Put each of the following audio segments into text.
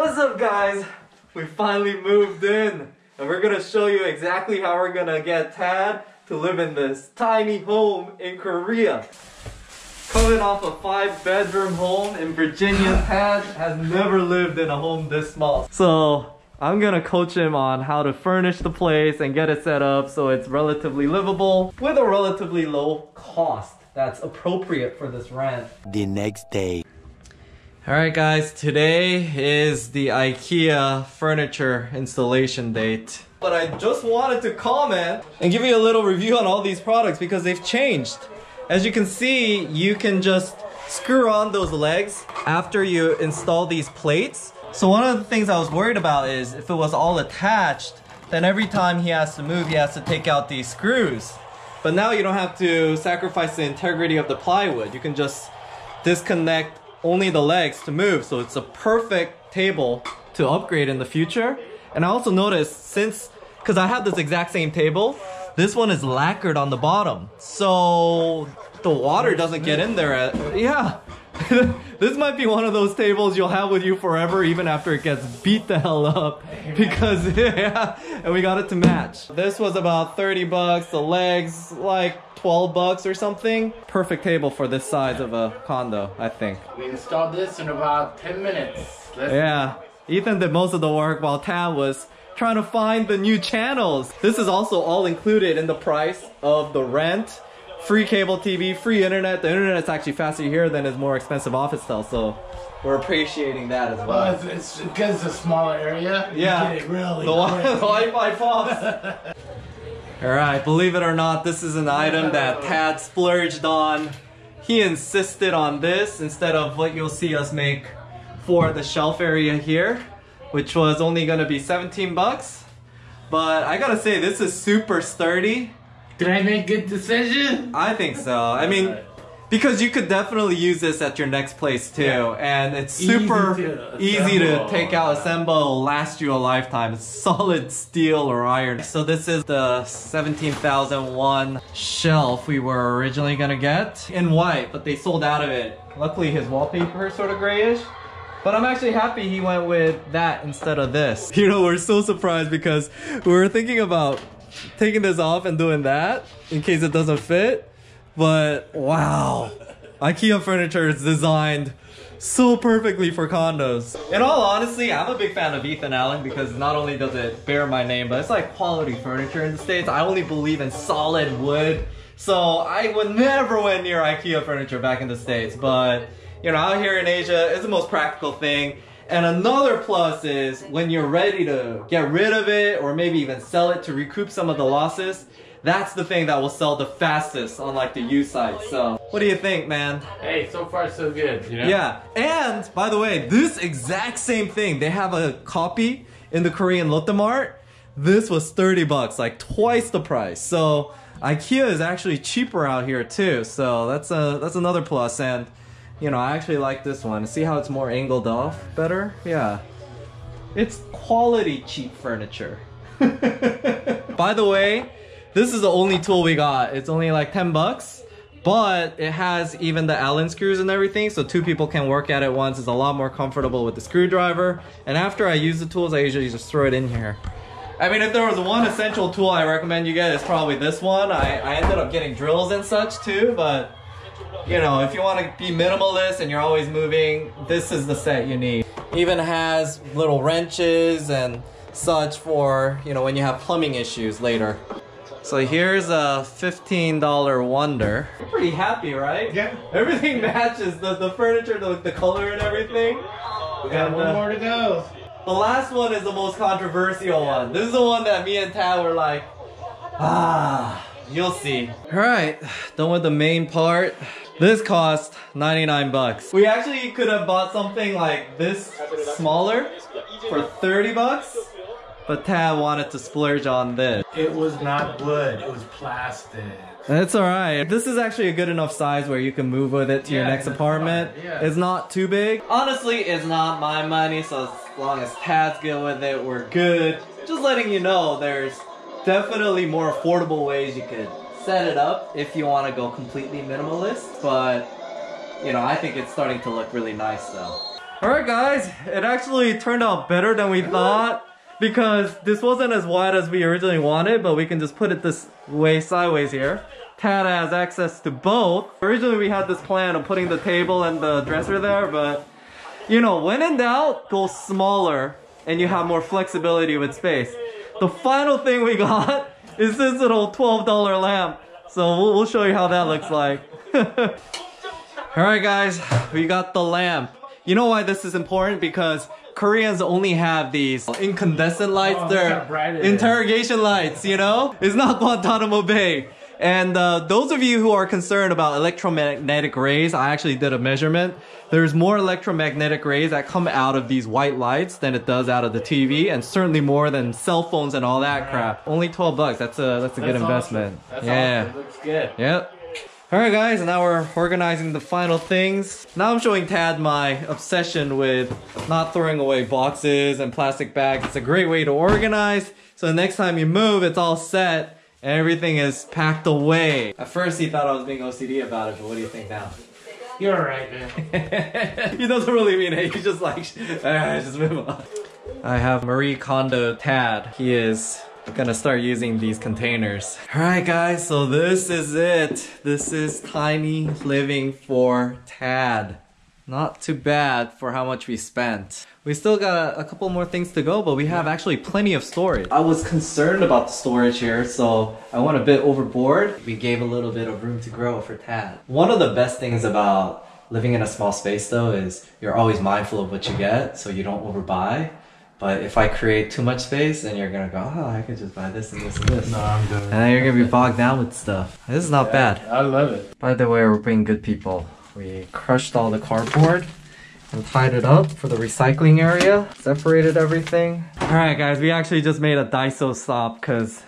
What's up, guys? We finally moved in, and we're gonna show you exactly how we're gonna get Tad to live in this tiny home in Korea. Coming off a 5-bedroom home in Virginia, Tad has never lived in a home this small. So I'm gonna coach him on how to furnish the place and get it set up so it's relatively livable with a relatively low cost that's appropriate for this rent. The next day. Alright guys, today is the IKEA furniture installation date. But I just wanted to comment and give you a little review on all these products because they've changed. As you can see, you can just screw on those legs after you install these plates. So one of the things I was worried about is if it was all attached, then every time he has to move, he has to take out these screws. But now you don't have to sacrifice the integrity of the plywood. You can just disconnect only the legs to move, so it's a perfect table to upgrade in the future. And I also noticed, because I have this exact same table, this one is lacquered on the bottom, so the water doesn't get in there. Yeah, this might be one of those tables you'll have with you forever, even after it gets beat the hell up, because yeah, and we got it to match. This was about 30 bucks, the legs like 12 bucks or something. Perfect table for this size of a condo, I think. We installed this in about 10 minutes. Yeah, Ethan did most of the work while Tad was trying to find the new channels. This is also all included in the price of the rent. Free cable TV, free internet. The internet's actually faster here than his more expensive office style, so we're appreciating that as well. Well, it's because it's a smaller area. Yeah, you get it really the Wi-Fi pops. Alright, believe it or not, this is an item that Tad splurged on. He insisted on this instead of what you'll see us make for the shelf area here, which was only gonna be 17 bucks. But I gotta say, this is super sturdy. Did I make a good decision? I think so. I mean, because you could definitely use this at your next place too. Yeah. And it's super easy to take out, assemble, it'll last you a lifetime. It's solid steel or iron. So this is the 17,001 shelf we were originally gonna get in white, but they sold out of it. Luckily his wallpaper is sort of grayish. But I'm actually happy he went with that instead of this. You know, we're so surprised because we were thinking about taking this off and doing that in case it doesn't fit. But wow, IKEA furniture is designed so perfectly for condos. In all honesty, I'm a big fan of Ethan Allen because not only does it bear my name, but it's like quality furniture in the States. I only believe in solid wood. So I would never went near IKEA furniture back in the States. But you know, out here in Asia, it's the most practical thing. And another plus is when you're ready to get rid of it or maybe even sell it to recoup some of the losses, that's the thing that will sell the fastest on like the used sites. So what do you think, man? Hey, so far so good, you know? Yeah, and by the way, this exact same thing, they have a copy in the Korean Lotte Mart. This was 30 bucks, like twice the price. So IKEA is actually cheaper out here too. So that's another plus. And you know, I actually like this one. See how it's more angled off better? Yeah. It's quality cheap furniture. By the way, this is the only tool we got. It's only like 10 bucks, but it has even the Allen screws and everything, so 2 people can work at it once. It's a lot more comfortable with the screwdriver. And after I use the tools, I usually just throw it in here. I mean, if there was one essential tool I recommend you get, it's probably this one. I ended up getting drills and such too, but you know, if you want to be minimalist and you're always moving, this is the set you need. Even has little wrenches and such for, you know, when you have plumbing issues later. So here's a $15 wonder. You're pretty happy, right? Yeah. Everything matches, the furniture, the color and everything. We got one more to go. The last one is the most controversial one. This is the one that me and Tad were like, you'll see. All right, done with the main part. This cost 99 bucks. We actually could have bought something like this smaller for 30 bucks, but Tad wanted to splurge on this. It was not wood, it was plastic. That's alright. This is actually a good enough size where you can move with it to your next apartment. Yeah. It's not too big. Honestly, it's not my money, so as long as Tad's good with it, we're good. Just letting you know, there's definitely more affordable ways you could set it up if you want to go completely minimalist, but you know, I think it's starting to look really nice though. Alright guys, it actually turned out better than we thought because this wasn't as wide as we originally wanted, but we can just put it this way sideways here. Tad has access to both. Originally we had this plan of putting the table and the dresser there, but you know, when in doubt, go smaller and you have more flexibility with space. The final thing we got is this little $12 lamp. So we'll show you how that looks like. Alright guys, we got the lamp. You know why this is important? Because Koreans only have these incandescent lights. They're interrogation lights, you know? It's not Guantanamo Bay. And those of you who are concerned about electromagnetic rays, I actually did a measurement. There's more electromagnetic rays that come out of these white lights than it does out of the TV, and certainly more than cell phones and all that crap. Only 12 bucks. That's a good investment. Awesome. That's awesome. It looks good. Yep. Alright guys, now we're organizing the final things. Now I'm showing Tad my obsession with not throwing away boxes and plastic bags. It's a great way to organize, so the next time you move, it's all set and everything is packed away. At first he thought I was being OCD about it, but what do you think now? You're alright, man. He doesn't really mean it, he's just like, just move on. I have Marie Kondo Tad. He is gonna start using these containers. Alright guys, so this is it. This is tiny living for Tad. Not too bad for how much we spent. We still got a couple more things to go, but we have actually plenty of storage. I was concerned about the storage here, so I went a bit overboard. We gave a little bit of room to grow for Tad. One of the best things about living in a small space though is you're always mindful of what you get, so you don't overbuy. But if I create too much space, then you're gonna go, oh, I could just buy this and this and this. No, I'm good. And then you're gonna be bogged down with stuff. This is not bad. I love it. By the way, we're being good people. We crushed all the cardboard and tied it up for the recycling area. Separated everything. Alright guys, we actually just made a Daiso stop because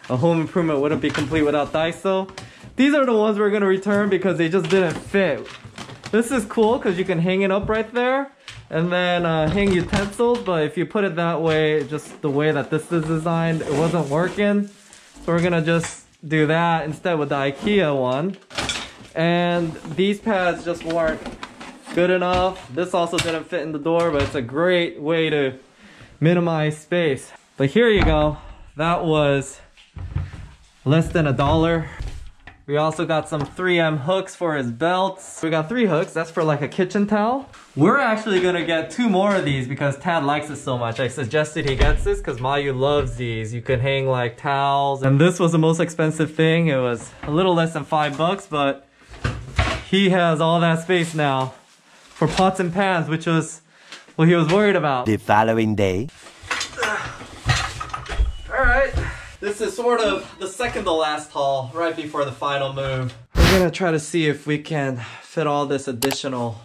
a home improvement wouldn't be complete without Daiso. These are the ones we're gonna return because they just didn't fit. This is cool because you can hang it up right there and then hang utensils, but if you put it that way, just the way that this is designed, it wasn't working. So we're gonna just do that instead with the Ikea one. And these pads just weren't good enough. This also didn't fit in the door, but it's a great way to minimize space. But here you go. That was less than $1. We also got some 3M hooks for his belts. We got 3 hooks, that's for like a kitchen towel. We're actually gonna get 2 more of these because Tad likes it so much. I suggested he gets this because Mayu loves these. You can hang like towels. And this was the most expensive thing. It was a little less than $5, but he has all that space now for pots and pans, which was what he was worried about. The following day. Alright, this is sort of the second to last haul, right before the final move. We're gonna try to see if we can fit all this additional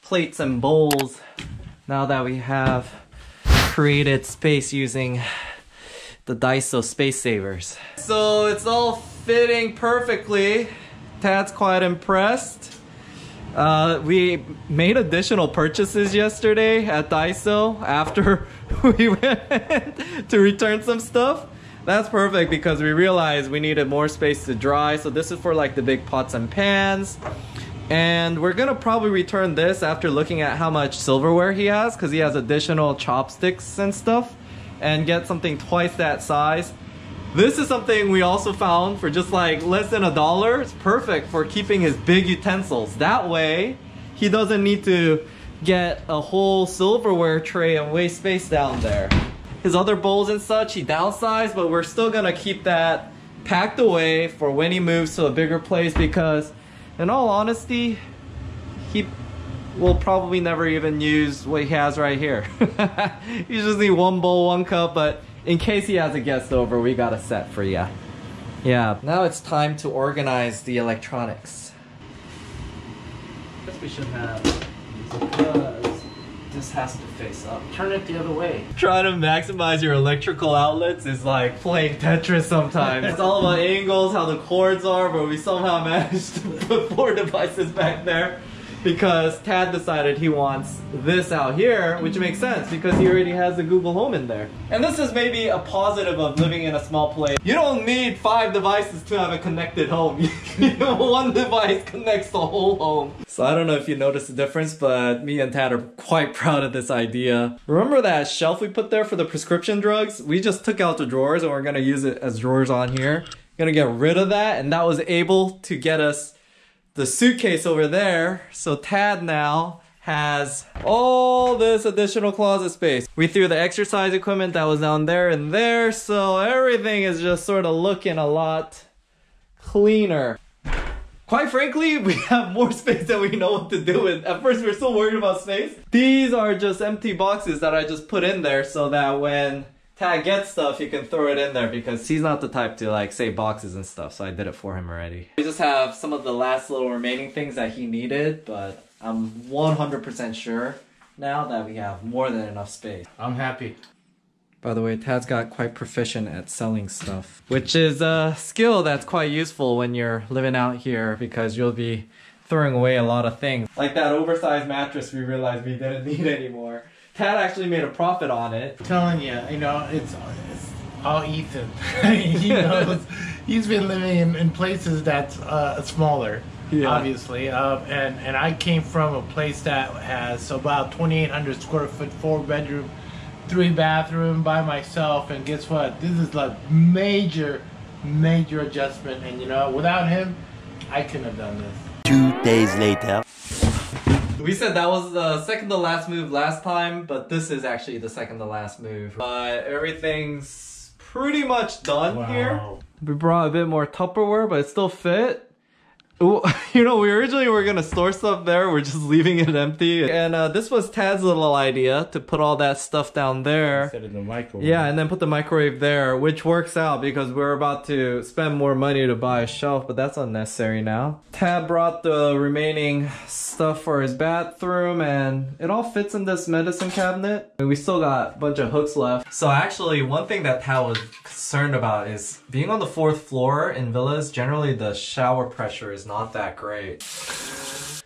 plates and bowls now that we have created space using the Daiso Space Savers. So it's all fitting perfectly. Tad's quite impressed. We made additional purchases yesterday at Daiso after we went to return some stuff. That's perfect because we realized we needed more space to dry. So this is for like the big pots and pans. And we're gonna probably return this after looking at how much silverware he has, because he has additional chopsticks and stuff, and get something twice that size. This is something we also found for just like less than $1. It's perfect for keeping his big utensils. That way, he doesn't need to get a whole silverware tray and waste space down there. His other bowls and such, he downsized, but we're still gonna keep that packed away for when he moves to a bigger place, because in all honesty, he will probably never even use what he has right here. You just need 1 bowl, 1 cup, but in case he has a guest over, we got a set for you. Yeah, now it's time to organize the electronics. I guess we should have these because this has to face up. Turn it the other way. Trying to maximize your electrical outlets is like playing Tetris sometimes. It's all about angles, how the cords are, but we somehow managed to put 4 devices back there. because Tad decided he wants this out here, which makes sense because he already has the Google Home in there. And this is maybe a positive of living in a small place. You don't need 5 devices to have a connected home. One device connects the whole home. So I don't know if you noticed the difference, but me and Tad are quite proud of this idea. Remember that shelf we put there for the prescription drugs? We just took out the drawers and we're gonna use it as drawers on here. Gonna get rid of that, and that was able to get us the suitcase over there. So Tad now has all this additional closet space. We threw the exercise equipment that was down there and there, so everything is just sort of looking a lot cleaner. Quite frankly, we have more space than we know what to do with. At first, we were so worried about space. These are just empty boxes that I just put in there so that when Tad gets stuff, he can throw it in there because he's not the type to like save boxes and stuff, so I did it for him already. We just have some of the last little remaining things that he needed, but I'm 100% sure now that we have more than enough space. I'm happy. By the way, Tad's got quite proficient at selling stuff, which is a skill that's quite useful when you're living out here because you'll be throwing away a lot of things. Like that oversized mattress we realized we didn't need anymore. Tad actually made a profit on it. I'm telling you, you know, it's all Ethan. He knows. He's been living in places that's smaller, obviously. And I came from a place that has about 2,800 square foot, 4-bedroom, 3-bathroom by myself. And guess what? This is like major adjustment. And you know, without him, I couldn't have done this. 2 days later. We said that was the second to last move last time, but this is actually the second to last move. Everything's pretty much done here. We brought a bit more Tupperware, but it still fit. Ooh, you know, we originally were gonna store stuff there, we're just leaving it empty. And this was Tad's little idea to put all that stuff down there. Instead of the microwave. Yeah, and then put the microwave there, which works out because we're about to spend more money to buy a shelf, but that's unnecessary now. Tad brought the remaining stuff for his bathroom, and it all fits in this medicine cabinet. And we still got a bunch of hooks left. So actually, one thing that Tad was concerned about is being on the 4th floor in villas, generally the shower pressure is not that great.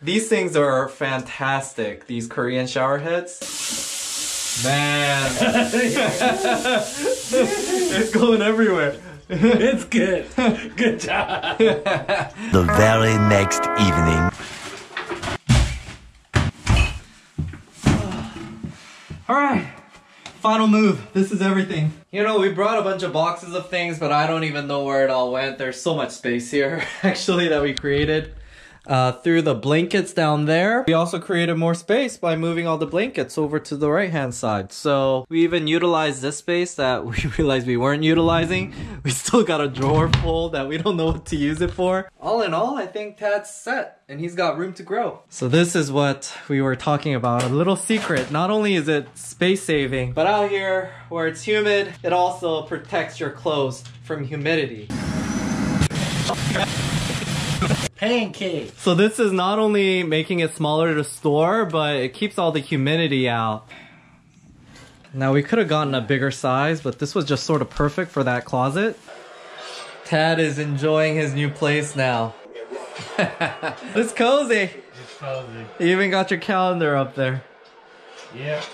These things are fantastic, these Korean shower heads. Man. It's going everywhere. It's good. Good job. The very next evening. Alright, final move. This is everything. You know, we brought a bunch of boxes of things, but I don't even know where it all went. There's so much space here, actually, that we created. Through the blankets down there. We also created more space by moving all the blankets over to the right hand side. So we even utilized this space that we realized we weren't utilizing. We still got a drawer full that we don't know what to use it for. All in all, I think Tad's set and he's got room to grow. So this is what we were talking about, a little secret. Not only is it space saving, but out here where it's humid, it also protects your clothes from humidity. Pancake. So this is not only making it smaller to store, but it keeps all the humidity out. Now we could have gotten a bigger size, but this was just sort of perfect for that closet. Tad is enjoying his new place now. It's cozy. It's cozy. You even got your calendar up there. Yeah.